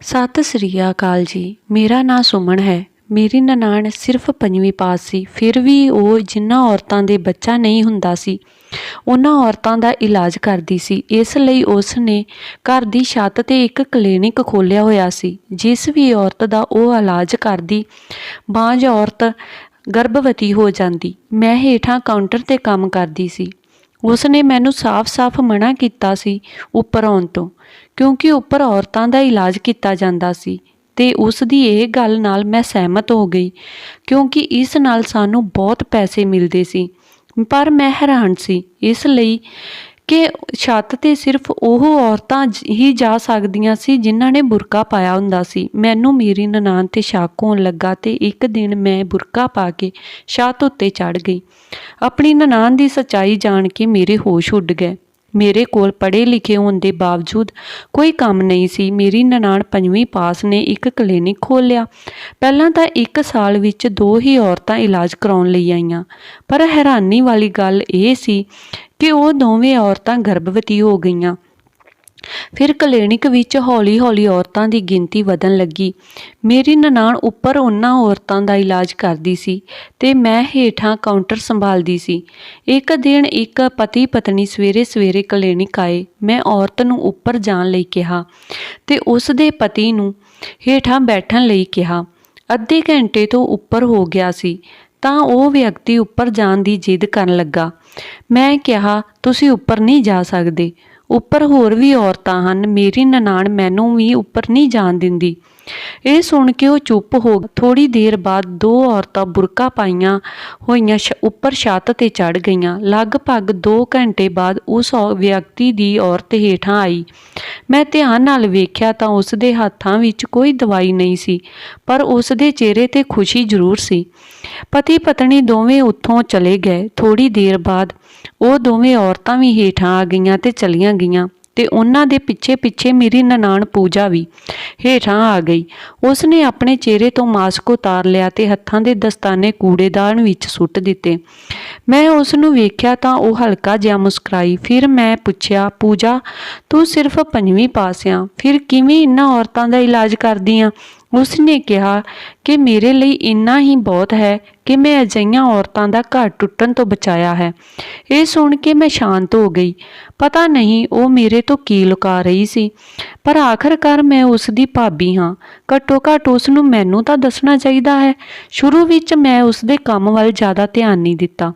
ਸਤਿ ਸ੍ਰੀ ਅਕਾਲ ਜੀ। ਮੇਰਾ ਨਾਂ ਸੁਮਨ ਹੈ। ਮੇਰੀ ਨਨਾਣ ਸਿਰਫ 5ਵੀਂ ਪਾਸ ਸੀ। ਫਿਰ ਵੀ ਉਹ ਜਿਨ੍ਹਾਂ ਔਰਤਾਂ ਦੇ ਬੱਚਾ ਨਹੀਂ ਹੁੰਦਾ ਸੀ ਉਹਨਾਂ ਔਰਤਾਂ ਦਾ ਇਲਾਜ ਕਰਦੀ ਸੀ। ਇਸ ਲਈ ਉਸ ਨੇ ਘਰ ਦੀ ਛੱਤ 'ਤੇ ਇੱਕ ਕਲੀਨਿਕ ਖੋਲ੍ਹਿਆ ਹੋਇਆ ਸੀ। ਜਿਸ ਵੀ ਔਰਤ ਦਾ ਉਹ ਇਲਾਜ ਕਰਦੀ, ਬਾਂਝ ਔਰਤ ਗਰਭਵਤੀ ਹੋ ਜਾਂਦੀ। ਮੈਂ ਹੇਠਾਂ ਕਾਊਂਟਰ 'ਤੇ ਕੰਮ ਕਰਦੀ ਸੀ। ਉਸ ਨੇ ਮੈਨੂੰ ਸਾਫ਼-ਸਾਫ਼ ਮਨ੍ਹਾ ਕੀਤਾ ਸੀ ਉੱਪਰ ਆਉਣ ਤੋਂ, ਕਿਉਂਕਿ ਉੱਪਰ ਔਰਤਾਂ ਦਾ ਇਲਾਜ ਕੀਤਾ ਜਾਂਦਾ ਸੀ ਤੇ ਉਸ ਦੀ ਇਹ ਗੱਲ ਨਾਲ ਮੈਂ ਸਹਿਮਤ ਹੋ ਗਈ, ਕਿਉਂਕਿ ਇਸ ਨਾਲ ਸਾਨੂੰ ਬਹੁਤ ਪੈਸੇ ਮਿਲਦੇ ਸੀ। ਪਰ ਮੈਂ ਹੈਰਾਨ ਸੀ ਇਸ ਲਈ ਕਿ ਛੱਤ 'ਤੇ ਸਿਰਫ ਉਹ ਔਰਤਾਂ ਹੀ ਜਾ ਸਕਦੀਆਂ ਸੀ ਜਿਨ੍ਹਾਂ ਨੇ ਬੁਰਕਾ ਪਾਇਆ ਹੁੰਦਾ ਸੀ। ਮੈਨੂੰ ਮੇਰੀ ਨਨਾਣ 'ਤੇ ਸ਼ੱਕ ਹੋਣ ਲੱਗਾ ਤੇ ਇੱਕ ਦਿਨ ਮੈਂ ਬੁਰਕਾ ਪਾ ਕੇ ਛੱਤ ਉੱਤੇ ਚੜ੍ਹ ਗਈ। ਆਪਣੀ ਨਨਾਣ ਦੀ ਸੱਚਾਈ ਜਾਣ ਕੇ ਮੇਰੇ ਹੋਸ਼ ਉੱਡ ਗਏ। ਮੇਰੇ ਕੋਲ ਪੜ੍ਹੇ ਲਿਖੇ ਹੋਣ ਦੇ ਬਾਵਜੂਦ ਕੋਈ ਕੰਮ ਨਹੀਂ ਸੀ। ਮੇਰੀ ਨਨਾਣ 5ਵੀਂ ਪਾਸ ਨੇ ਇੱਕ ਕਲੀਨਿਕ ਖੋਲ੍ਹਿਆ। ਪਹਿਲਾਂ ਤਾਂ ਇੱਕ ਸਾਲ ਵਿੱਚ 2 ਹੀ ਔਰਤਾਂ ਇਲਾਜ ਕਰਾਉਣ ਲਈ ਆਈਆਂ, ਪਰ ਹੈਰਾਨੀ ਵਾਲੀ ਗੱਲ ਇਹ ਸੀ ਕਿ ਉਹ ਦੋਵੇਂ ਔਰਤਾਂ ਗਰਭਵਤੀ ਹੋ ਗਈਆਂ। ਫਿਰ ਕਲੀਨਿਕ ਵਿੱਚ ਹੌਲੀ-ਹੌਲੀ ਔਰਤਾਂ ਦੀ ਗਿਣਤੀ ਵਧਣ ਲੱਗੀ। ਮੇਰੀ ਨਨਾਣ ਉੱਪਰ ਉਹਨਾਂ ਔਰਤਾਂ ਦਾ ਇਲਾਜ ਕਰਦੀ ਸੀ ਤੇ ਮੈਂ ਹੇਠਾਂ ਕਾਊਂਟਰ ਸੰਭਾਲਦੀ ਸੀ। ਇੱਕ ਦਿਨ ਇੱਕ ਪਤੀ ਪਤਨੀ ਸਵੇਰੇ-ਸਵੇਰੇ ਕਲੀਨਿਕ ਆਏ। ਮੈਂ ਔਰਤ ਨੂੰ ਉੱਪਰ ਜਾਣ ਲਈ ਕਿਹਾ ਤੇ ਉਸ ਦੇ ਪਤੀ ਨੂੰ ਹੇਠਾਂ ਬੈਠਣ ਲਈ ਕਿਹਾ। ਅੱਧੇ ਘੰਟੇ ਤੋਂ ਉੱਪਰ ਹੋ ਗਿਆ ਸੀ ਤਾਂ ਉਹ ਵਿਅਕਤੀ ਉੱਪਰ ਜਾਣ ਦੀ ਜਿੱਦ ਕਰਨ ਲੱਗਾ। ਮੈਂ ਕਿਹਾ, ਤੁਸੀਂ ਉੱਪਰ ਨਹੀਂ ਜਾ ਸਕਦੇ। ਉੱਪਰ ਹੋਰ ਵੀ ਔਰਤਾਂ ਹਨ। ਮੇਰੀ ਨਨਾਣ ਮੈਨੂੰ ਵੀ ਉੱਪਰ ਨਹੀਂ ਜਾਣ ਦਿੰਦੀ। ਇਹ ਸੁਣ ਕੇ ਉਹ ਚੁੱਪ ਹੋ ਗਈ। ਥੋੜ੍ਹੀ ਦੇਰ ਬਾਅਦ 2 ਔਰਤਾਂ ਬੁਰਕਾ ਪਾਈਆਂ ਹੋਈਆਂ ਉੱਪਰ ਛੱਤ 'ਤੇ ਚੜ੍ਹ ਗਈਆਂ। ਲਗਭਗ 2 ਘੰਟੇ ਬਾਅਦ ਉਸ ਵਿਅਕਤੀ ਦੀ ਔਰਤ ਹੇਠਾਂ ਆਈ। ਮੈਂ ਧਿਆਨ ਨਾਲ ਵੇਖਿਆ ਤਾਂ ਉਸ ਦੇ ਹੱਥਾਂ ਵਿੱਚ ਕੋਈ ਦਵਾਈ ਨਹੀਂ ਸੀ, ਪਰ ਉਸ ਦੇ ਚਿਹਰੇ 'ਤੇ ਖੁਸ਼ੀ ਜ਼ਰੂਰ ਸੀ। ਪਤੀ ਪਤਨੀ ਦੋਵੇਂ ਉੱਥੋਂ ਚਲੇ ਗਏ। ਥੋੜ੍ਹੀ ਦੇਰ ਬਾਅਦ ਉਹ ਦੋਵੇਂ ਔਰਤਾਂ ਵੀ ਹੇਠਾਂ ਆ ਗਈਆਂ ਤੇ ਚਲੀਆਂ ਗਈਆਂ ਤੇ ਉਹਨਾਂ ਦੇ ਪਿੱਛੇ-ਪਿੱਛੇ ਮੇਰੀ ਨਨਾਣ ਪੂਜਾ ਵੀ ਹੇਠਾਂ ਆ ਗਈ। ਉਸ ਨੇ ਆਪਣੇ ਚਿਹਰੇ ਤੋਂ ਮਾਸਕ ਉਤਾਰ ਲਿਆ ਤੇ ਹੱਥਾਂ ਦੇ ਦਸਤਾਨੇ ਕੂੜੇਦਾਨ ਵਿੱਚ ਸੁੱਟ ਦਿੱਤੇ। ਮੈਂ ਉਸ ਨੂੰ ਵੇਖਿਆ ਤਾਂ ਉਹ ਹਲਕਾ ਜਿਹਾ ਮੁਸਕਰਾਈ। ਫਿਰ ਮੈਂ ਪੁੱਛਿਆ, ਪੂਜਾ, ਤੂੰ ਸਿਰਫ 5ਵੀਂ ਪਾਸ ਆਂ, ਫਿਰ ਕਿਵੇਂ ਇਹਨਾਂ ਔਰਤਾਂ ਦਾ ਇਲਾਜ ਕਰਦੀ ਆਂ? ਉਸ ਨੇ ਕਿਹਾ ਕਿ ਮੇਰੇ ਲਈ ਇੰਨਾ ਹੀ ਬਹੁਤ ਹੈ ਕਿ ਮੈਂ ਅਜਿਹੀਆਂ ਔਰਤਾਂ ਦਾ ਘਰ ਟੁੱਟਣ ਤੋਂ ਬਚਾਇਆ ਹੈ। ਇਹ ਸੁਣ ਕੇ ਮੈਂ ਸ਼ਾਂਤ ਹੋ ਗਈ। ਪਤਾ ਨਹੀਂ ਉਹ ਮੇਰੇ ਤੋਂ ਕੀ ਲੁਕਾ ਰਹੀ ਸੀ, ਪਰ ਆਖਰਕਾਰ ਮੈਂ ਉਸ ਦੀ ਭਾਬੀ ਹਾਂ। ਘੱਟੋ ਘੱਟ ਉਸ ਨੂੰ ਮੈਨੂੰ ਤਾਂ ਦੱਸਣਾ ਚਾਹੀਦਾ ਹੈ। ਸ਼ੁਰੂ ਵਿੱਚ ਮੈਂ ਉਸ ਦੇ ਕੰਮ ਵੱਲ ਜ਼ਿਆਦਾ ਧਿਆਨ ਨਹੀਂ ਦਿੱਤਾ,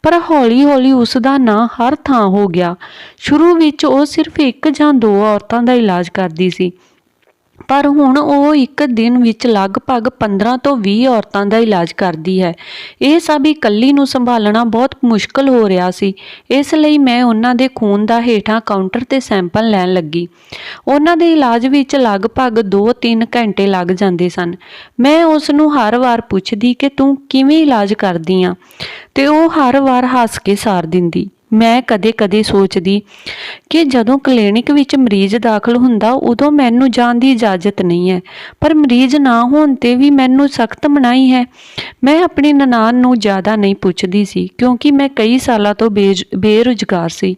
ਪਰ ਹੌਲੀ-ਹੌਲੀ ਉਸ ਦਾ ਨਾਂ ਹਰ ਥਾਂ ਹੋ ਗਿਆ। ਸ਼ੁਰੂ ਵਿੱਚ ਉਹ ਸਿਰਫ 1 ਜਾਂ 2 ਔਰਤਾਂ ਦਾ ਇਲਾਜ ਕਰਦੀ ਸੀ, ਪਰ ਹੁਣ ਉਹ ਇੱਕ ਦਿਨ ਵਿੱਚ ਲਗਭਗ 15 ਤੋਂ 20 ਔਰਤਾਂ ਦਾ ਇਲਾਜ ਕਰਦੀ ਹੈ। ਇਹ ਸਭ ਇਕੱਲੀ ਨੂੰ ਸੰਭਾਲਣਾ ਬਹੁਤ ਮੁਸ਼ਕਲ ਹੋ ਰਿਹਾ ਸੀ। ਇਸ ਲਈ ਮੈਂ ਉਹਨਾਂ ਦੇ ਖੂਨ ਦਾ ਹੇਠਾਂ ਕਾਊਂਟਰ 'ਤੇ ਸੈਂਪਲ ਲੈਣ ਲੱਗੀ। ਉਹਨਾਂ ਦੇ ਇਲਾਜ ਵਿੱਚ ਲਗਭਗ 2-3 ਘੰਟੇ ਲੱਗ ਜਾਂਦੇ ਸਨ। ਮੈਂ ਉਸ ਨੂੰ ਹਰ ਵਾਰ ਪੁੱਛਦੀ ਕਿ ਤੂੰ ਕਿਵੇਂ ਇਲਾਜ ਕਰਦੀ ਆਂ, ਤੇ ਉਹ ਹਰ ਵਾਰ ਹੱਸ ਕੇ ਸਾਰ ਦਿੰਦੀ। ਮੈਂ ਕਦੇ-ਕਦੇ ਸੋਚਦੀ ਕਿ ਜਦੋਂ ਕਲੀਨਿਕ ਵਿੱਚ ਮਰੀਜ਼ ਦਾਖਲ ਹੁੰਦਾ ਉਦੋਂ ਮੈਨੂੰ ਜਾਣ ਦੀ ਇਜਾਜ਼ਤ ਨਹੀਂ ਹੈ, ਪਰ ਮਰੀਜ਼ ਨਾ ਹੋਣ 'ਤੇ ਵੀ ਮੈਨੂੰ ਸਖਤ ਮਨਾਹੀ ਹੈ। ਮੈਂ ਆਪਣੀ ਨਨਾਣ ਨੂੰ ਜ਼ਿਆਦਾ ਨਹੀਂ ਪੁੱਛਦੀ ਸੀ, ਕਿਉਂਕਿ ਮੈਂ ਕਈ ਸਾਲਾਂ ਤੋਂ ਬੇਰੁਜ਼ਗਾਰ ਸੀ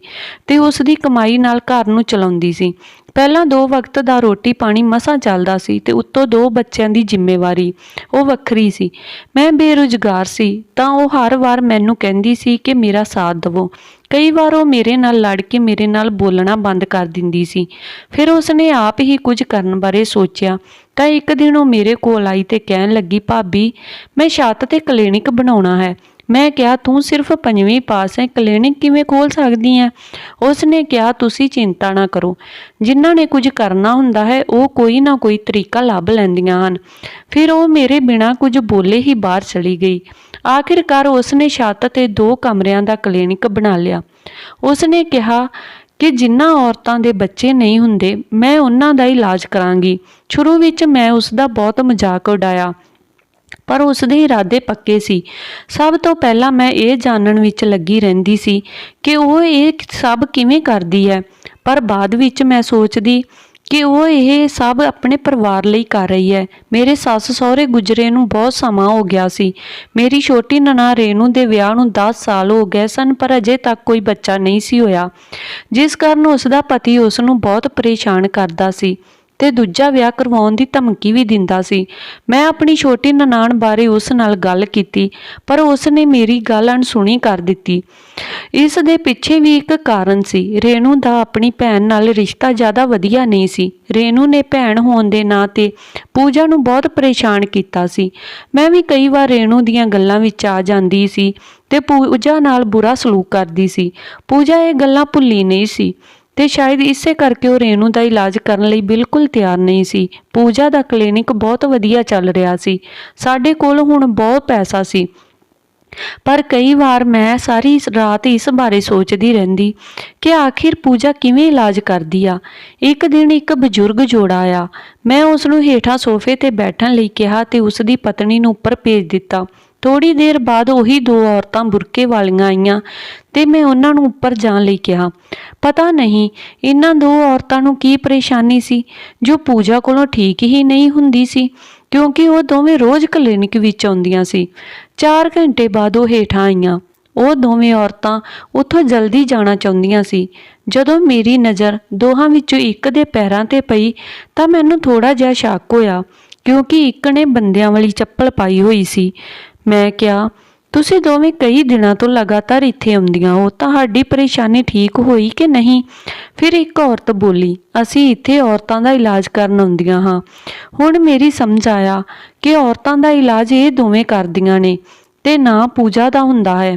ਤੇ ਉਸ ਦੀ ਕਮਾਈ ਨਾਲ ਘਰ ਨੂੰ ਚਲਾਉਂਦੀ ਸੀ। ਪਹਿਲਾਂ 2 ਵਕਤ ਦਾ ਰੋਟੀ ਪਾਣੀ ਮਸਾਂ ਚੱਲਦਾ ਸੀ ਤੇ ਉੱਤੋਂ 2 ਬੱਚਿਆਂ ਦੀ ਜ਼ਿੰਮੇਵਾਰੀ ਉਹ ਵੱਖਰੀ ਸੀ। ਮੈਂ ਬੇਰੁਜ਼ਗਾਰ ਸੀ ਤਾਂ ਉਹ ਹਰ ਵਾਰ ਮੈਨੂੰ ਕਹਿੰਦੀ ਸੀ ਕਿ ਮੇਰਾ ਸਾਥ ਦੇਵੋ। ਕਈ ਵਾਰ ਉਹ ਮੇਰੇ ਨਾਲ ਲੜ ਕੇ ਮੇਰੇ ਨਾਲ ਬੋਲਣਾ ਬੰਦ ਕਰ ਦਿੰਦੀ ਸੀ। ਫਿਰ ਉਸ ਨੇ ਆਪ ਹੀ ਕੁਝ ਕਰਨ ਬਾਰੇ ਸੋਚਿਆ ਤਾਂ ਇੱਕ ਦਿਨ ਉਹ ਮੇਰੇ ਕੋਲ ਆਈ ਤੇ ਕਹਿਣ ਲੱਗੀ, ਭਾਬੀ, ਮੈਂ ਛੱਤ 'ਤੇ ਕਲੀਨਿਕ ਬਣਾਉਣਾ ਹੈ। ਮੈਂ ਕਿਹਾ, ਤੂੰ ਸਿਰਫ 5ਵੀਂ ਪਾਸ ਹੈ, ਕਲੀਨਿਕ ਕਿਵੇਂ ਖੋਲ੍ਹ ਸਕਦੀ ਹੈ? ਉਸ ਨੇ ਕਿਹਾ, ਤੁਸੀਂ ਚਿੰਤਾ ਨਾ ਕਰੋ, ਜਿਨ੍ਹਾਂ ਨੇ ਕੁਝ ਕਰਨਾ ਹੁੰਦਾ ਹੈ ਉਹ ਕੋਈ ਨਾ ਕੋਈ ਤਰੀਕਾ ਲੱਭ ਲੈਂਦੀਆਂ ਹਨ। ਫਿਰ ਉਹ ਮੇਰੇ ਬਿਨਾਂ ਕੁਝ ਬੋਲੇ ਹੀ ਬਾਹਰ ਚਲੀ ਗਈ। ਆਖਿਰਕਾਰ ਉਸ ਨੇ ਛੱਤ 'ਤੇ 2 ਕਮਰਿਆਂ ਦਾ ਕਲੀਨਿਕ ਬਣਾ ਲਿਆ। ਉਸ ਨੇ ਕਿਹਾ ਕਿ ਜਿਨ੍ਹਾਂ ਔਰਤਾਂ ਦੇ ਬੱਚੇ ਨਹੀਂ ਹੁੰਦੇ ਮੈਂ ਉਹਨਾਂ ਦਾ ਇਲਾਜ ਕਰਾਂਗੀ। ਸ਼ੁਰੂ ਵਿੱਚ ਮੈਂ ਉਸ ਦਾ ਬਹੁਤ ਮਜ਼ਾਕ ਉਡਾਇਆ, ਪਰ ਉਸ ਦੇ ਇਰਾਦੇ ਪੱਕੇ ਸੀ। ਸਭ ਤੋਂ ਪਹਿਲਾਂ ਮੈਂ ਇਹ ਜਾਣਨ ਵਿੱਚ ਲੱਗੀ ਰਹਿੰਦੀ ਸੀ ਕਿ ਉਹ ਇਹ ਸਭ ਕਿਵੇਂ ਕਰਦੀ ਹੈ, ਪਰ ਬਾਅਦ ਵਿੱਚ ਮੈਂ ਸੋਚਦੀ ਕਿ ਉਹ ਇਹ ਸਭ ਆਪਣੇ ਪਰਿਵਾਰ ਲਈ ਕਰ ਰਹੀ ਹੈ। ਮੇਰੇ ਸੱਸ ਸਹੁਰੇ ਗੁਜ਼ਰੇ ਨੂੰ ਬਹੁਤ ਸਮਾਂ ਹੋ ਗਿਆ ਸੀ। ਮੇਰੀ ਛੋਟੀ ਨਨਾਣ ਰੇਨੂ ਦੇ ਵਿਆਹ ਨੂੰ 10 ਸਾਲ ਹੋ ਗਏ ਸਨ, ਪਰ ਅਜੇ ਤੱਕ ਕੋਈ ਬੱਚਾ ਨਹੀਂ ਸੀ ਹੋਇਆ, ਜਿਸ ਕਾਰਨ ਉਸ ਦਾ ਪਤੀ ਉਸ ਨੂੰ ਬਹੁਤ ਪਰੇਸ਼ਾਨ ਕਰਦਾ ਸੀ। ਤੇ ਦੂਜਾ ਵਿਆਹ ਕਰਵਾਉਣ ਦੀ ਧਮਕੀ ਵੀ ਦਿੰਦਾ ਸੀ। ਮੈਂ ਆਪਣੀ ਛੋਟੀ ਨਨਾਣ ਬਾਰੇ ਉਸ ਨਾਲ ਗੱਲ ਕੀਤੀ, ਪਰ ਉਸ ਨੇ ਮੇਰੀ ਗੱਲ ਅਣਸੁਣੀ ਕਰ ਦਿੱਤੀ। ਇਸ ਦੇ ਪਿੱਛੇ ਵੀ ਇੱਕ ਕਾਰਨ ਸੀ। ਰੇਣੂ ਦਾ ਆਪਣੀ ਭੈਣ ਨਾਲ ਰਿਸ਼ਤਾ ਜ਼ਿਆਦਾ ਵਧੀਆ ਨਹੀਂ ਸੀ। ਰੇਣੂ ਨੇ ਭੈਣ ਹੋਣ ਦੇ ਨਾਂ 'ਤੇ ਪੂਜਾ ਨੂੰ ਬਹੁਤ ਪਰੇਸ਼ਾਨ ਕੀਤਾ ਸੀ। ਮੈਂ ਵੀ ਕਈ ਵਾਰ ਰੇਣੂ ਦੀਆਂ ਗੱਲਾਂ ਵਿੱਚ ਆ ਜਾਂਦੀ ਸੀ ਤੇ ਪੂਜਾ ਨਾਲ ਬੁਰਾ ਸਲੂਕ ਕਰਦੀ ਸੀ। ਪੂਜਾ ਇਹ ਗੱਲਾਂ ਭੁੱਲੀ ਨਹੀਂ ਸੀ ਤੇ ਸ਼ਾਇਦ ਇਸੇ ਕਰਕੇ ਉਹ ਰੇਣੂ ਦਾ ਇਲਾਜ ਕਰਨ ਲਈ ਬਿਲਕੁਲ ਤਿਆਰ ਨਹੀਂ ਸੀ। ਪੂਜਾ ਦਾ ਕਲੀਨਿਕ ਬਹੁਤ ਵਧੀਆ ਚੱਲ ਰਿਹਾ ਸੀ। ਸਾਡੇ ਕੋਲ ਹੁਣ ਬਹੁਤ ਪੈਸਾ ਸੀ, ਪਰ ਕਈ ਵਾਰ ਮੈਂ ਸਾਰੀ ਰਾਤ ਇਸ ਬਾਰੇ ਸੋਚਦੀ ਰਹਿੰਦੀ ਕਿ ਆਖਿਰ ਪੂਜਾ ਕਿਵੇਂ ਇਲਾਜ ਕਰਦੀ ਆ। ਇੱਕ ਦਿਨ ਇੱਕ ਬਜ਼ੁਰਗ ਜੋੜਾ ਆਇਆ। ਮੈਂ ਉਸ ਨੂੰ ਹੇਠਾਂ ਸੋਫੇ ਤੇ ਬੈਠਣ ਲਈ ਕਿਹਾ ਤੇ ਉਸ ਦੀ ਪਤਨੀ ਨੂੰ ਉੱਪਰ ਭੇਜ ਦਿੱਤਾ। ਥੋੜੀ ਦੇਰ ਬਾਅਦ ਉਹੀ ਦੋ ਔਰਤਾਂ ਬੁਰਕੇ ਵਾਲੀਆਂ ਆਈਆਂ ਤੇ ਮੈਂ ਉਹਨਾਂ ਨੂੰ ਉੱਪਰ ਜਾਣ ਲਈ ਕਿਹਾ। ਪਤਾ ਨਹੀਂ ਇਹਨਾਂ ਦੋ ਔਰਤਾਂ ਨੂੰ ਕੀ ਪਰੇਸ਼ਾਨੀ ਸੀ ਜੋ ਪੂਜਾ ਕੋਲੋਂ ਠੀਕ ਹੀ ਨਹੀਂ ਹੁੰਦੀ ਸੀ, ਕਿਉਂਕਿ ਉਹ ਦੋਵੇਂ ਰੋਜ਼ ਕਲੀਨਿਕ ਵਿੱਚ ਆਉਂਦੀਆਂ ਸੀ। 4 ਘੰਟੇ ਬਾਅਦ ਉਹ ਹੇਠਾਂ ਆਈਆਂ। ਉਹ ਦੋਵੇਂ ਔਰਤਾਂ ਉੱਥੋਂ ਜਲਦੀ ਜਾਣਾ ਚਾਹੁੰਦੀਆਂ ਸੀ। ਜਦੋਂ ਮੇਰੀ ਨਜ਼ਰ ਦੋਹਾਂ ਵਿੱਚੋਂ ਇੱਕ ਦੇ ਪੈਰਾਂ 'ਤੇ ਪਈ ਤਾਂ ਮੈਨੂੰ ਥੋੜਾ ਜਿਹਾ ਸ਼ੱਕ ਹੋਇਆ, ਕਿਉਂਕਿ ਇੱਕ ਨੇ ਬੰਦਿਆਂ ਵਾਲੀ ਚੱਪਲ ਪਾਈ ਹੋਈ ਸੀ। ਮੈਂ ਕਿਹਾ, ਤੁਸੀਂ ਦੋਵੇਂ ਕਈ ਦਿਨਾਂ ਤੋਂ ਲਗਾਤਾਰ ਇੱਥੇ ਆਉਂਦੀਆਂ ਹੋ, ਤੁਹਾਡੀ ਪਰੇਸ਼ਾਨੀ ਠੀਕ ਹੋਈ ਕਿ ਨਹੀਂ? ਫਿਰ ਇੱਕ ਔਰਤ ਬੋਲੀ, ਅਸੀਂ ਇੱਥੇ ਔਰਤਾਂ ਦਾ ਇਲਾਜ ਕਰਨ ਆਉਂਦੀਆਂ ਹਾਂ। ਹੁਣ ਮੇਰੀ ਸਮਝ ਆਇਆ ਕਿ ਔਰਤਾਂ ਦਾ ਇਲਾਜ ਇਹ ਦੋਵੇਂ ਕਰਦੀਆਂ ਨੇ ਤੇ ਨਾ ਪੂਜਾ ਦਾ ਹੁੰਦਾ ਹੈ।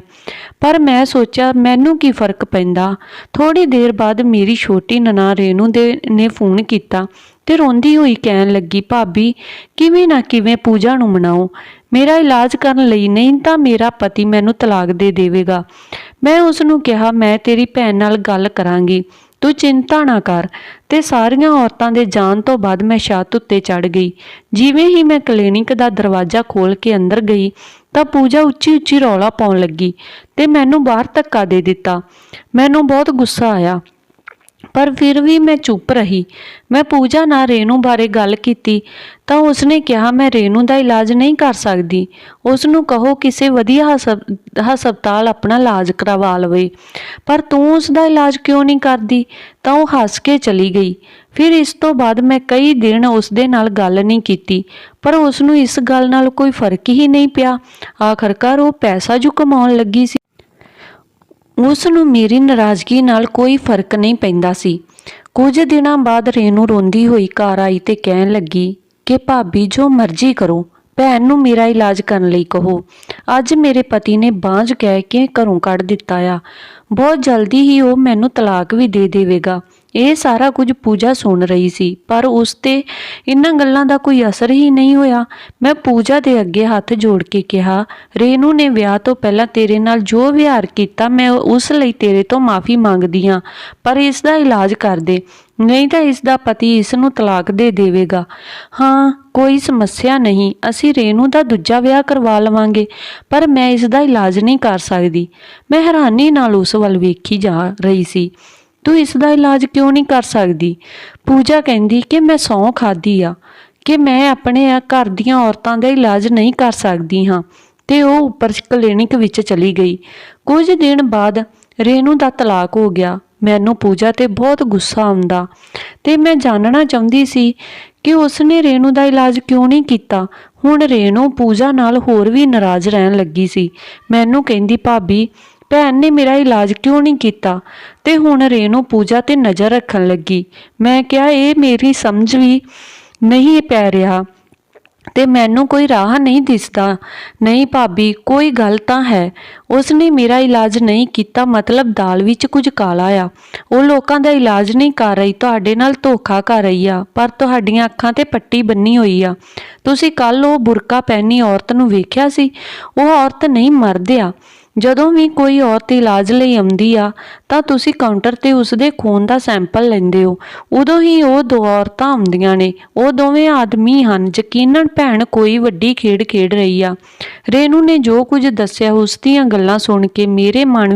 ਪਰ ਮੈਂ ਸੋਚਿਆ ਮੈਨੂੰ ਕੀ ਫਰਕ ਪੈਂਦਾ। ਥੋੜੀ ਦੇਰ ਬਾਅਦ ਮੇਰੀ ਛੋਟੀ ਨਨਾਣ ਰੇਣੂ ਨੇ ਫੋਨ ਕੀਤਾ ਤੇ ਰੋਂਦੀ ਹੋਈ ਕਹਿਣ ਲੱਗੀ, ਭਾਬੀ ਕਿਵੇਂ ਨਾ ਕਿਵੇਂ ਪੂਜਾ ਨੂੰ ਮਨਾਓ, ਮੇਰਾ ਇਲਾਜ ਕਰਨ ਲਈ, ਨਹੀਂ ਤਾਂ ਮੇਰਾ ਪਤੀ ਮੈਨੂੰ ਤਲਾਕ ਦੇ ਦੇਵੇਗਾ। ਮੈਂ ਉਸ ਨੂੰ ਕਿਹਾ, ਮੈਂ ਤੇਰੀ ਭੈਣ ਨਾਲ ਗੱਲ ਕਰਾਂਗੀ, ਤੂੰ ਚਿੰਤਾ ਨਾ ਕਰ। ਤੇ ਸਾਰੀਆਂ ਔਰਤਾਂ ਦੇ ਜਾਣ ਤੋਂ ਬਾਅਦ ਮੈਂ ਛੱਤ ਉੱਤੇ ਚੜ੍ਹ ਗਈ। ਜਿਵੇਂ ਹੀ ਮੈਂ ਕਲੀਨਿਕ ਦਾ ਦਰਵਾਜ਼ਾ ਖੋਲ੍ਹ ਕੇ ਅੰਦਰ ਗਈ ਤਾਂ ਪੂਜਾ ਉੱਚੀ ਉੱਚੀ ਰੌਲਾ ਪਾਉਣ ਲੱਗੀ ਤੇ ਮੈਨੂੰ ਬਾਹਰ ਧੱਕਾ ਦੇ ਦਿੱਤਾ। ਮੈਨੂੰ ਬਹੁਤ ਗੁੱਸਾ ਆਇਆ, ਪਰ ਫਿਰ ਵੀ ਮੈਂ ਚੁੱਪ ਰਹੀ। ਮੈਂ ਪੂਜਾ ਨਾਲ ਰੇਣੂ ਬਾਰੇ ਗੱਲ ਕੀਤੀ ਤਾਂ ਉਸਨੇ ਕਿਹਾ, ਮੈਂ ਰੇਣੂ ਦਾ ਇਲਾਜ ਨਹੀਂ ਕਰ ਸਕਦੀ, ਉਸ ਨੂੰ ਕਹੋ ਕਿਸੇ ਵਧੀਆ ਹਸਪਤਾਲ ਆਪਣਾ ਇਲਾਜ ਕਰਵਾ ਲਵੇ। ਪਰ ਤੂੰ ਉਸ ਦਾ ਇਲਾਜ ਕਿਉਂ ਨਹੀਂ ਕਰਦੀ? ਤਾਂ ਉਹ ਹੱਸ ਕੇ ਚਲੀ ਗਈ। ਫਿਰ ਇਸ ਤੋਂ ਬਾਅਦ ਮੈਂ ਕਈ ਦਿਨ ਉਸ ਦੇ ਨਾਲ ਗੱਲ ਨਹੀਂ ਕੀਤੀ, ਪਰ ਉਸ ਨੂੰ ਇਸ ਗੱਲ ਨਾਲ ਕੋਈ ਫਰਕ ਹੀ ਨਹੀਂ ਪਿਆ। ਆਖਰਕਾਰ ਉਹ ਪੈਸਾ ਜੋ ਕਮਾਉਣ ਲੱਗੀ ਸੀ, ਉਸ ਨੂੰ ਮੇਰੀ ਨਾਰਾਜ਼ਗੀ ਨਾਲ ਕੋਈ ਫਰਕ ਨਹੀਂ ਪੈਂਦਾ ਸੀ। ਕੁਝ ਦਿਨਾਂ ਬਾਅਦ ਰੇਣੂ ਰੋਂਦੀ ਹੋਈ ਘਰ ਆਈ ਤੇ ਕਹਿਣ ਲੱਗੀ ਕਿ ਭਾਬੀ ਜੋ ਮਰਜ਼ੀ ਕਰੋ, ਭੈਣ ਨੂੰ ਮੇਰਾ ਇਲਾਜ ਕਰਨ ਲਈ ਕਹੋ। ਅੱਜ ਮੇਰੇ ਪਤੀ ਨੇ ਬਾਂਝ ਕਹਿ ਕੇ ਘਰੋਂ ਕੱਢ ਦਿੱਤਾ ਆ। ਬਹੁਤ ਜਲਦੀ ਹੀ ਉਹ ਮੈਨੂੰ ਤਲਾਕ ਵੀ ਦੇ ਦੇਵੇਗਾ। ਇਹ ਸਾਰਾ ਕੁਝ ਪੂਜਾ ਸੁਣ ਰਹੀ ਸੀ, ਪਰ ਉਸ ਤੇ ਇਹਨਾਂ ਗੱਲਾਂ ਦਾ ਕੋਈ ਅਸਰ ਹੀ ਨਹੀਂ ਹੋਇਆ। ਮੈਂ ਪੂਜਾ ਦੇ ਅੱਗੇ ਹੱਥ ਜੋੜ ਕੇ ਕਿਹਾ, ਰੇਣੂ ਨੇ ਵਿਆਹ ਤੋਂ ਪਹਿਲਾਂ ਤੇਰੇ ਨਾਲ ਜੋ ਵਿਹਾਰ ਕੀਤਾ, ਮੈਂ ਉਸ ਲਈ ਤੇਰੇ ਤੋਂ ਮਾਫੀ ਮੰਗਦੀ ਹਾਂ, ਪਰ ਇਸ ਦਾ ਇਲਾਜ ਕਰ ਦੇ, ਨਹੀਂ ਤਾਂ ਇਸ ਦਾ ਪਤੀ ਇਸ ਨੂੰ ਤਲਾਕ ਦੇ ਦੇਵੇਗਾ। ਹਾਂ, ਕੋਈ ਸਮੱਸਿਆ ਨਹੀਂ, ਅਸੀਂ ਰੇਣੂ ਦਾ ਦੂਜਾ ਵਿਆਹ ਕਰਵਾ ਲਵਾਂਗੇ, ਪਰ ਮੈਂ ਇਸ ਦਾ ਇਲਾਜ ਨਹੀਂ ਕਰ ਸਕਦੀ। ਮੈਂ ਹੈਰਾਨੀ ਨਾਲ ਉਸ ਵੱਲ ਵੇਖੀ ਜਾ ਰਹੀ ਸੀ। ਤੂੰ ਇਸ ਦਾ ਇਲਾਜ ਕਿਉਂ ਨਹੀਂ ਕਰ ਸਕਦੀ? ਪੂਜਾ ਕਹਿੰਦੀ ਕਿ ਮੈਂ ਸਹੁੰ ਖਾਧੀ ਆ ਕਿ ਮੈਂ ਆਪਣੇ ਘਰ ਦੀਆਂ ਔਰਤਾਂ ਦਾ ਇਲਾਜ ਨਹੀਂ ਕਰ ਸਕਦੀ ਹਾਂ, ਤੇ ਉਹ ਉੱਪਰ ਕਲੀਨਿਕ ਵਿੱਚ ਚਲੀ ਗਈ। ਕੁਝ ਦਿਨ ਬਾਅਦ ਰੇਣੂ ਦਾ ਤਲਾਕ ਹੋ ਗਿਆ। ਮੈਨੂੰ ਪੂਜਾ ਤੇ ਬਹੁਤ ਗੁੱਸਾ ਆਉਂਦਾ ਤੇ ਮੈਂ ਜਾਣਨਾ ਚਾਹੁੰਦੀ ਸੀ ਕਿ ਉਸਨੇ ਰੇਣੂ ਦਾ ਇਲਾਜ ਕਿਉਂ ਨਹੀਂ ਕੀਤਾ। ਹੁਣ ਰੇਣੂ ਪੂਜਾ ਨਾਲ ਹੋਰ ਵੀ ਨਾਰਾਜ਼ ਰਹਿਣ ਲੱਗੀ ਸੀ। ਮੈਨੂੰ ਕਹਿੰਦੀ, ਭਾਬੀ ਭੈਣ ਨੇ ਮੇਰਾ ਇਲਾਜ ਕਿਉਂ ਨਹੀਂ ਕੀਤਾ? ਤੇ ਹੁਣ ਰੇਣੂ ਪੂਜਾ ਤੇ ਨਜ਼ਰ ਰੱਖਣ ਲੱਗੀ। ਮੈਂ ਕਿਹਾ, ਇਹ ਮੇਰੀ ਸਮਝ ਵੀ ਨਹੀਂ ਪੈ ਰਿਹਾ ਤੇ ਮੈਨੂੰ ਕੋਈ ਰਾਹ ਨਹੀਂ ਦਿਸਦਾ। ਨਹੀਂ ਭਾਬੀ, ਕੋਈ ਗੱਲ ਤਾਂ ਹੈ, ਉਸਨੇ ਮੇਰਾ ਇਲਾਜ ਨਹੀਂ ਕੀਤਾ, ਮਤਲਬ ਦਾਲ ਵਿੱਚ ਕੁਝ ਕਾਲਾ ਆ। ਉਹ ਲੋਕਾਂ ਦਾ ਇਲਾਜ ਨਹੀਂ ਕਰ ਰਹੀ, ਤੁਹਾਡੇ ਨਾਲ ਧੋਖਾ ਕਰ ਰਹੀ ਆ, ਪਰ ਤੁਹਾਡੀਆਂ ਅੱਖਾਂ ਤੇ ਪੱਟੀ ਬੰਨੀ ਹੋਈ ਆ। ਤੁਸੀਂ ਕੱਲ ਉਹ ਬੁਰਕਾ ਪਹਿਨੀ ਔਰਤ ਨੂੰ ਵੇਖਿਆ ਸੀ? ਉਹ ਔਰਤ ਨਹੀਂ, ਮਰਦ ਆ। ਜਦੋਂ ਵੀ ਕੋਈ ਔਰਤ ਇਲਾਜ ਲਈ ਆਉਂਦੀ ਆ ਤਾਂ ਤੁਸੀਂ ਕਾਊਂਟਰ ਤੇ ਉਸਦੇ ਖੂਨ ਦਾ ਸੈਂਪਲ ਲੈਂਦੇ ਹੋ। ਉਦੋਂ ਹੀ ਉਹ ਦੋ ਔਰਤਾਂ ਆਉਂਦੀਆਂ ਨੇ। ਉਹ ਦੋਵੇਂ ਆਦਮੀ ਹਨ। ਯਕੀਨਨ ਭੈਣ ਕੋਈ ਵੱਡੀ ਖੇਡ ਖੇਡ ਰਹੀ ਆ। ਰੇਣੂ ਨੇ ਜੋ ਕੁਝ ਦੱਸਿਆ, ਉਸ ਦੀਆਂ ਗੱਲਾਂ ਸੁਣ ਕੇ ਮੇਰੇ ਮਨ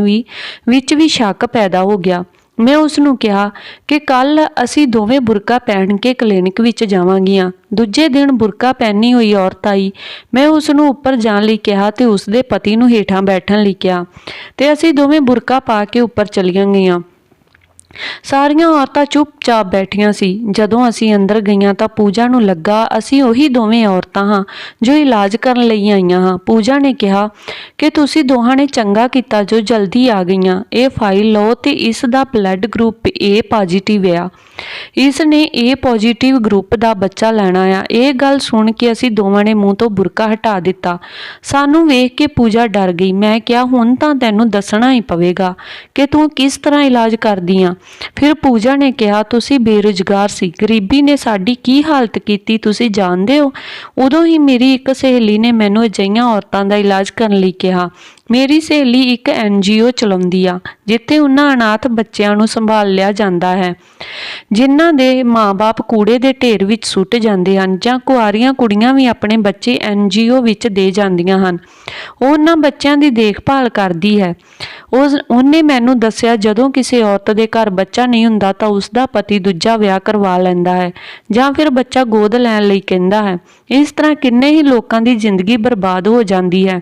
ਵਿੱਚ ਵੀ ਸ਼ੱਕ ਪੈਦਾ ਹੋ ਗਿਆ। ਮੈਂ ਉਸ ਨੂੰ ਕਿਹਾ ਕਿ ਕੱਲ ਅਸੀਂ ਦੋਵੇਂ ਬੁਰਕਾ ਪਹਿਨ ਕੇ ਕਲੀਨਿਕ ਵਿੱਚ ਜਾਵਾਂਗੀਆਂ। ਦੂਜੇ ਦਿਨ ਬੁਰਕਾ ਪਹਿਨੀ ਹੋਈ ਔਰਤ ਆਈ। ਮੈਂ ਉਸ ਨੂੰ ਉੱਪਰ ਜਾਣ ਲਈ ਕਿਹਾ ਤੇ ਉਸਦੇ ਪਤੀ ਨੂੰ ਹੇਠਾਂ ਬੈਠਣ ਲਈ ਕਿਹਾ ਤੇ ਅਸੀਂ ਦੋਵੇਂ ਬੁਰਕਾ ਪਾ ਕੇ ਉੱਪਰ ਚਲੀਆਂ ਗਈਆਂ। ਸਾਰੀਆਂ ਔਰਤਾਂ ਚੁੱਪ-ਚਾਪ ਬੈਠੀਆਂ ਸੀ। ਜਦੋਂ ਅਸੀਂ ਅੰਦਰ ਗਈਆਂ ਤਾਂ ਪੂਜਾ ਨੂੰ ਲੱਗਾ ਅਸੀਂ ਉਹੀ ਦੋਵੇਂ ਔਰਤਾਂ ਹਾਂ ਜੋ ਇਲਾਜ ਕਰਨ ਲਈ ਆਈਆਂ ਹਾਂ। ਪੂਜਾ ਨੇ ਕਿਹਾ ਕਿ ਤੁਸੀਂ ਦੋਹਾਂ ਨੇ ਚੰਗਾ ਕੀਤਾ ਜੋ ਜਲਦੀ ਆ ਗਈਆਂ। ਇਹ ਫਾਈਲ ਲਓ ਤੇ ਇਸ ਦਾ ਬਲੱਡ ਗਰੁੱਪ A ਪੋਜ਼ਿਟਿਵ ਆ। ਇਸ ਨੇ A ਪੋਜ਼ਿਟਿਵ ਗਰੁੱਪ ਦਾ ਬੱਚਾ ਲੈਣਾ ਆ। ਇਹ ਗੱਲ ਸੁਣ ਕੇ ਅਸੀਂ ਦੋਵਾਂ ਨੇ ਮੂੰਹ ਤੋਂ ਬੁਰਕਾ ਹਟਾ ਦਿੱਤਾ। ਸਾਨੂੰ ਵੇਖ ਕੇ ਪੂਜਾ ਡਰ ਗਈ। ਮੈਂ ਕਿਹਾ ਹੁਣ ਤਾਂ ਤੈਨੂੰ ਦੱਸਣਾ ਹੀ ਪਵੇਗਾ ਕਿ ਤੂੰ ਕਿਸ ਤਰ੍ਹਾਂ ਇਲਾਜ ਕਰਦੀ ਆਂ। ਫਿਰ ਪੂਜਾ ਨੇ ਕਿਹਾ ਤੁਸੀਂ ਬੇਰੁਜ਼ਗਾਰ ਸੀ, ਗਰੀਬੀ ਨੇ ਸਾਡੀ ਕੀ ਹਾਲਤ ਕੀਤੀ ਤੁਸੀਂ ਜਾਣਦੇ ਹੋ। ਉਦੋਂ ਹੀ ਮੇਰੀ ਇੱਕ ਸਹੇਲੀ ਨੇ ਮੈਨੂੰ ਅਜਿਹੀਆਂ ਔਰਤਾਂ ਦਾ ਇਲਾਜ ਕਰਨ ਲਈ ਕਿਹਾ। ਮੇਰੀ ਸਹੇਲੀ ਇੱਕ NGO ਚਲਾਉਂਦੀ ਆ ਜਿੱਥੇ ਉਹਨਾਂ ਅਨਾਥ ਬੱਚਿਆਂ ਨੂੰ ਸੰਭਾਲ ਲਿਆ ਜਾਂਦਾ ਹੈ ਜਿਨ੍ਹਾਂ ਦੇ ਮਾਂ-ਬਾਪ ਕੂੜੇ ਦੇ ਢੇਰ ਵਿੱਚ ਸੁੱਟ ਜਾਂਦੇ ਹਨ, ਜਾਂ ਕੁਆਰੀਆਂ ਕੁੜੀਆਂ ਵੀ ਆਪਣੇ ਬੱਚੇ NGO ਵਿੱਚ ਦੇ ਜਾਂਦੀਆਂ ਹਨ। ਉਹ ਉਹਨਾਂ ਬੱਚਿਆਂ ਦੀ ਦੇਖਭਾਲ ਕਰਦੀ ਹੈ। ਉਹਨੇ ਮੈਨੂੰ ਦੱਸਿਆ ਜਦੋਂ ਕਿਸੇ ਔਰਤ ਦੇ ਘਰ ਬੱਚਾ ਨਹੀਂ ਹੁੰਦਾ ਤਾਂ ਉਸ ਦਾ ਪਤੀ ਦੂਜਾ ਵਿਆਹ ਕਰਵਾ ਲੈਂਦਾ ਹੈ ਜਾਂ ਫਿਰ ਬੱਚਾ ਗੋਦ ਲੈਣ ਲਈ ਕਹਿੰਦਾ ਹੈ। ਇਸ ਤਰ੍ਹਾਂ ਕਿੰਨੇ ਹੀ ਲੋਕਾਂ ਦੀ ਜ਼ਿੰਦਗੀ ਬਰਬਾਦ ਹੋ ਜਾਂਦੀ ਹੈ।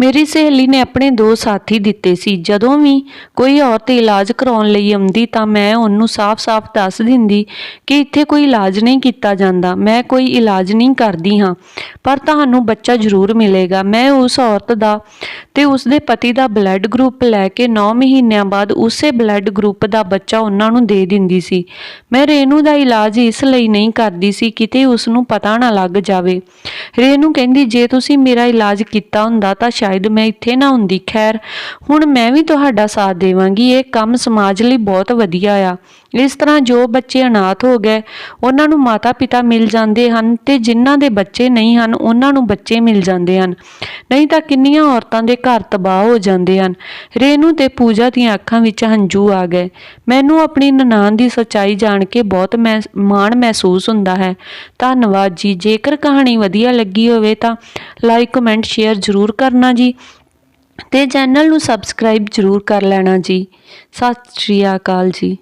ਮੇਰੀ ਸਹੇਲੀ ਨੇ ਆਪਣੇ 2 ਸਾਥੀ ਦਿੱਤੇ ਸੀ। ਜਦੋਂ ਵੀ ਕੋਈ ਔਰਤ ਇਲਾਜ ਕਰਾਉਣ ਲਈ ਆਉਂਦੀ ਤਾਂ ਮੈਂ ਉਹਨੂੰ ਸਾਫ਼-ਸਾਫ਼ ਦੱਸ ਦਿੰਦੀ ਕਿ ਇੱਥੇ ਕੋਈ ਇਲਾਜ ਨਹੀਂ ਕੀਤਾ ਜਾਂਦਾ, ਮੈਂ ਕੋਈ ਇਲਾਜ ਨਹੀਂ ਕਰਦੀ ਹਾਂ, ਪਰ ਤੁਹਾਨੂੰ ਬੱਚਾ ਜ਼ਰੂਰ ਮਿਲੇਗਾ। ਮੈਂ ਉਸ ਔਰਤ ਦਾ ਤੇ ਉਸਦੇ ਪਤੀ ਦਾ ਬਲੱਡ ਗਰੁੱਪ ਲੈ ਕੇ 9 ਮਹੀਨਿਆਂ ਬਾਅਦ ਉਸੇ ਬਲੱਡ ਗਰੁੱਪ ਦਾ ਬੱਚਾ ਉਹਨਾਂ ਨੂੰ ਦੇ ਦਿੰਦੀ ਸੀ। ਮੈਂ ਰੇਨੂ ਦਾ ਇਲਾਜ ਇਸ ਲਈ ਨਹੀਂ ਕਰਦੀ ਸੀ ਕਿਤੇ ਉਸ ਨੂੰ ਪਤਾ ਨਾ ਲੱਗ ਜਾਵੇ। ਰੇਨੂ ਕਹਿੰਦੀ ਜੇ ਤੁਸੀਂ ਮੇਰਾ ਇਲਾਜ ਕੀਤਾ ਹੁੰਦਾ ਤਾਂ ਸ਼ਾਇਦ ਮੈਂ ਇੱਥੇ ਨਾ ਹੁੰਦੀ। ਖੈਰ ਹੁਣ ਮੈਂ ਵੀ ਤੁਹਾਡਾ ਸਾਥ ਦੇਵਾਂਗੀ। ਇਹ ਕੰਮ ਸਮਾਜ ਲਈ ਬਹੁਤ ਵਧੀਆ ਆ। ਇਸ ਤਰ੍ਹਾਂ ਜੋ ਬੱਚੇ ਅਨਾਥ ਹੋ ਗਏ ਉਹਨਾਂ ਨੂੰ ਮਾਤਾ ਪਿਤਾ ਮਿਲ ਜਾਂਦੇ ਹਨ ਤੇ ਜਿਨ੍ਹਾਂ ਦੇ ਬੱਚੇ ਨਹੀਂ ਹਨ ਉਹਨਾਂ ਨੂੰ ਬੱਚੇ ਮਿਲ ਜਾਂਦੇ ਹਨ। ਨਹੀਂ ਤਾਂ ਕਿੰਨੀਆਂ ਔਰਤਾਂ ਦੇ ਘਰ ਤਬਾਹ ਹੋ ਜਾਂਦੇ ਹਨ। ਰੇਨੂ ਤੇ ਪੂਜਾ ਦੀਆਂ ਅੱਖਾਂ ਵਿੱਚ ਹੰਝੂ ਆ ਗਏ। ਮੈਨੂੰ ਆਪਣੀ ਨਨਾਣ ਦੀ ਸੱਚਾਈ ਜਾਣ ਕੇ ਬਹੁਤ ਮਾਣ ਮਹਿਸੂਸ ਹੁੰਦਾ ਹੈ। ਧੰਨਵਾਦ ਜੀ। ਜੇਕਰ ਕਹਾਣੀ ਵਧੀਆ ਲੱਗੀ ਹੋਵੇ ਤਾਂ ਲਾਈਕ ਕਮੈਂਟ ਸ਼ੇਅਰ ਜ਼ਰੂਰ ਕਰਨਾ ਜੀ ਤੇ ਚੈਨਲ ਨੂੰ ਸਬਸਕ੍ਰਾਈਬ ਜ਼ਰੂਰ ਕਰ ਲੈਣਾ ਜੀ। ਸਤਿ ਸ਼੍ਰੀ ਅਕਾਲ ਜੀ।